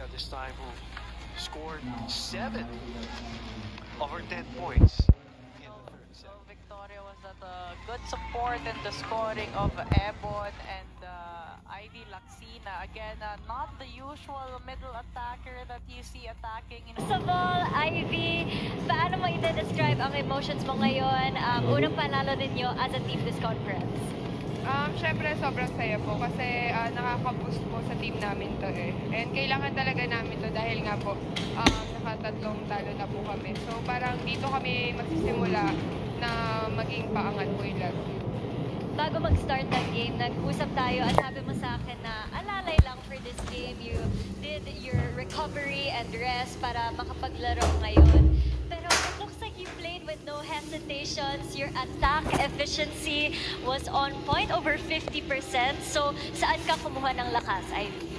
Victoria this time, who scored 7 over 10 points. So Victoria was that good support in the scoring of Ebon and Ivy Laxina. Again, not the usual middle attacker that you see attacking. First of all, Ivy, paano mo i-describe ang emotions mo ngayon? Unang panalo ninyo as a team this conference. Siyempre, sobrang saya po kasi nakaka-boost po sa team namin to eh. And kailangan talaga namin to dahil nga po nakatatlong talo na po kami. So parang dito kami magsisimula na maging paangat po yung laro. Bago mag-start ng game, nag-usap tayo at sabi mo sa akin na alalay lang for this game. You did your recovery and rest para makapaglaro ngayon. Pero it looks like you played with no hesitations. Your attack efficiency was on point, over 50%. So, saan ka kumuha ng lakas, Ivy?